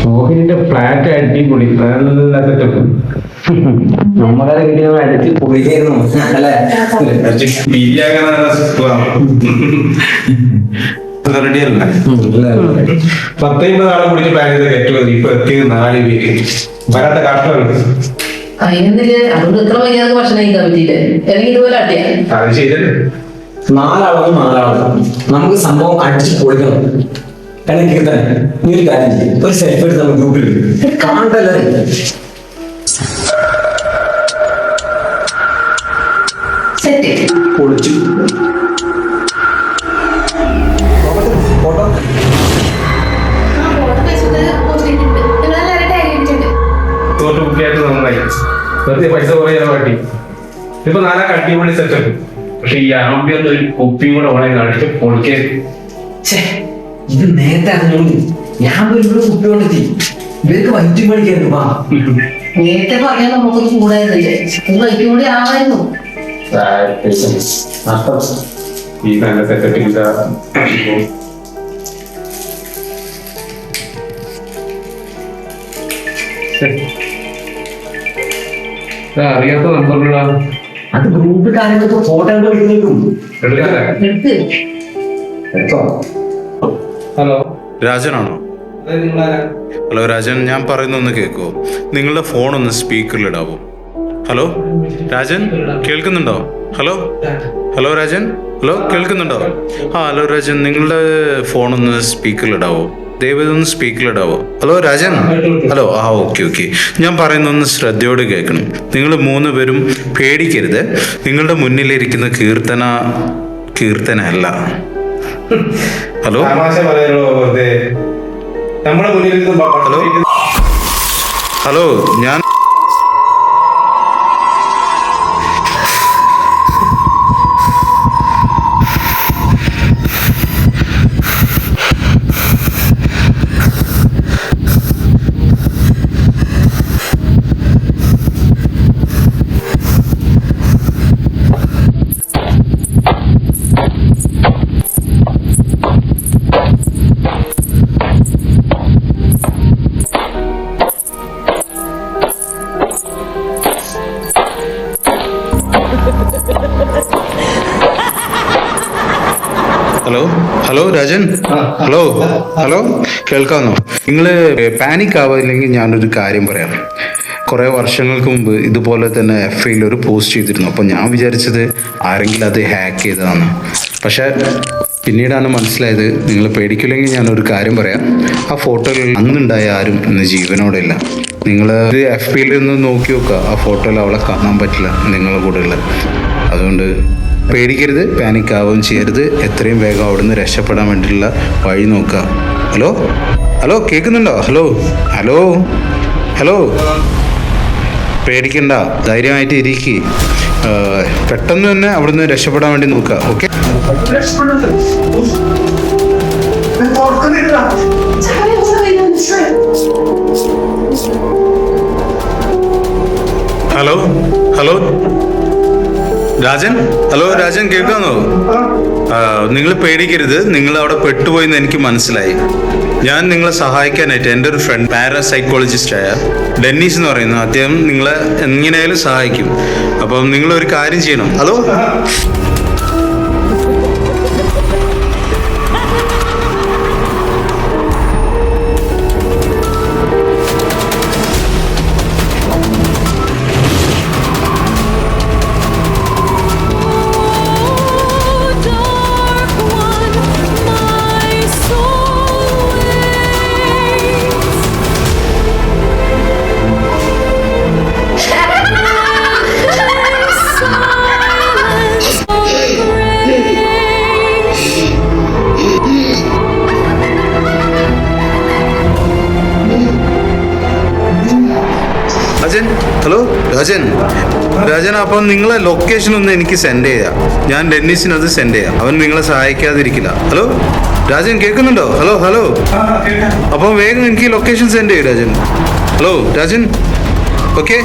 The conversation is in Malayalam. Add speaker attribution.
Speaker 1: മോഹിനിന്റെ ഫ്ലാറ്റ് അടിപൊളി, നല്ല സെറ്റപ്പ്.
Speaker 2: നമ്മളെ വീഡിയോ അടിച്ച് പൊളിയായിരുന്നു അല്ലേ?
Speaker 1: റെഡിയല്ല. 10-50 ആളെ പിടിച്ച് പ്ലാൻ ചെയ്ത് കയറ്റുമതി. ഇപ്പൊ എത്തിയത് 4 പേര്. വരാത്ത കാട്ടുകളുണ്ട്.
Speaker 3: അതുകൊണ്ട് എത്ര വൈകാതെ ഭക്ഷണം കഴിക്കാൻ പറ്റിയില്ലേ? അല്ലെങ്കിൽ ഇതുപോലെ അട്ടിയാ
Speaker 1: അത് ശരിയല്ലേ?
Speaker 2: 4 ആളാണ്. നമുക്ക് സംഭവം അടിച്ച് പൊളിക്കണം. അല്ലെങ്കിൽ തന്നെ നീ ഒരു കാര്യം ചെയ്യും, ഒരു സെൽഫി എടുത്ത് നമ്മൾ ഗ്രൂപ്പിൽ കാണണ്ടല്ലേ? പൊളിച്ചു
Speaker 1: നന്നായി. വെറുതെ പൈസ കുറേ ചെലവാട്ടി. ഇപ്പൊ 4 അടിപൊളി സെറ്റപ്പ്. പക്ഷെ ഈ ആംബിയർ ഒരു കുപ്പിയും കൂടെ ഓണെ കാണിച്ച് പൊളിക്കേ.
Speaker 2: ഇത് നേരത്തെ അറിഞ്ഞോളൂ. ഞാൻ വരുമ്പോൾ കുപ്പി കൊണ്ടെത്തി ഇവർക്ക് വൈറ്റ് മേടിക്കായിരുന്നു. വാ,
Speaker 3: നേരത്തെ പറഞ്ഞാൽ നമുക്കൊന്ന് കൂടായിരുന്നില്ലേ? വൈറ്റ് കൂടി ആവായിരുന്നു.
Speaker 1: ഈ നല്ല സെറ്റപ്പ് ഇതാ. അറിയാത്ത നമ്പറുകളാ.
Speaker 2: അത് ഗ്രൂപ്പിൽ കാര്യങ്ങളൊക്കെ ഫോട്ടോ എടുക്കും.
Speaker 1: ഹലോ,
Speaker 4: രാജനാണോ? ഹലോ രാജൻ, ഞാൻ പറയുന്നൊന്ന് കേൾക്കുമോ? നിങ്ങളുടെ ഫോൺ ഒന്ന് സ്പീക്കറിലിടാവോ? ഹലോ രാജൻ, കേൾക്കുന്നുണ്ടോ? ഹലോ ഹലോ രാജൻ, ഹലോ കേൾക്കുന്നുണ്ടോ? ഹലോ രാജൻ, നിങ്ങളുടെ ഫോണൊന്ന് സ്പീക്കറിലിടാവോ? ദയവേതൊന്ന് സ്പീക്കറിലിടാവോ? Hello Rajan, hello. ഓക്കെ. ഞാൻ പറയുന്നൊന്ന് ശ്രദ്ധയോടെ കേൾക്കണം. നിങ്ങൾ 3 പേരും പേടിക്കരുത്. നിങ്ങളുടെ മുന്നിലിരിക്കുന്ന കീർത്തന അല്ല. ഹലോ ഹലോ ഞാൻ ഹലോ രാജൻ, ഹലോ കേൾക്കാമെന്നോ? നിങ്ങൾ പാനിക് ആവില്ലെങ്കിൽ ഞാനൊരു കാര്യം പറയാം. കുറേ വർഷങ്ങൾക്ക് മുമ്പ് ഇതുപോലെ തന്നെ FIയിൽ ഒരു പോസ്റ്റ് ചെയ്തിരുന്നു. അപ്പോൾ ഞാൻ വിചാരിച്ചത് ആരെങ്കിലും അത് ഹാക്ക് ചെയ്തതാണ്. പക്ഷേ പിന്നീടാണ് മനസ്സിലായത്. നിങ്ങൾ പേടിക്കില്ലെങ്കിൽ ഞാനൊരു കാര്യം പറയാം. ആ ഫോട്ടോയിൽ അന്നുണ്ടായ ആരും ഇന്ന് ജീവനോടെ ഇല്ല. നിങ്ങൾ FIയിൽ ഒന്ന് നോക്കി നോക്കുക. ആ ഫോട്ടോയിൽ അവളെ കാണാൻ പറ്റില്ല, നിങ്ങളുടെ കൂടെ ഉള്ള. അതുകൊണ്ട് പേടിക്കരുത്, പാനിക് ആവുകയും ചെയ്യരുത്. എത്രയും വേഗം അവിടുന്ന് രക്ഷപ്പെടാൻ വേണ്ടിയിട്ടുള്ള വഴി നോക്കുക. ഹലോ കേൾക്കുന്നുണ്ടോ? ഹലോ പേടിക്കണ്ട, ധൈര്യമായിട്ട് ഇരിക്കുക. പെട്ടെന്ന് തന്നെ അവിടുന്ന് രക്ഷപ്പെടാൻ വേണ്ടി നോക്കുക. ഓക്കെ? ഹലോ രാജൻ, രാജൻ കേൾക്കാന്നോ? നിങ്ങൾ പേടിക്കരുത്. നിങ്ങൾ അവിടെ പെട്ടുപോയെന്ന് എനിക്ക് മനസ്സിലായി. ഞാൻ നിങ്ങളെ സഹായിക്കാനായിട്ട് എൻ്റെ ഒരു ഫ്രണ്ട് പാരാസൈക്കോളജിസ്റ്റായ ഡെന്നീസ് എന്ന് പറയുന്നു. അദ്ദേഹം നിങ്ങളെ എങ്ങനെയായാലും സഹായിക്കും. അപ്പം നിങ്ങളൊരു കാര്യം ചെയ്യണം. ഹലോ രാജൻ, അപ്പം നിങ്ങളെ ലൊക്കേഷൻ ഒന്ന് എനിക്ക് സെൻഡ് ചെയ്യാം. ഞാൻ ഡെന്നീസിന് അത് സെൻഡ് ചെയ്യാം. അവൻ നിങ്ങളെ സഹായിക്കാതിരിക്കില്ല. ഹലോ രാജൻ, കേൾക്കുന്നുണ്ടോ? ഹലോ അപ്പം വേഗം എനിക്ക് ലൊക്കേഷൻ സെൻഡ് ചെയ്യും രാജൻ. Hello Rajan, okay.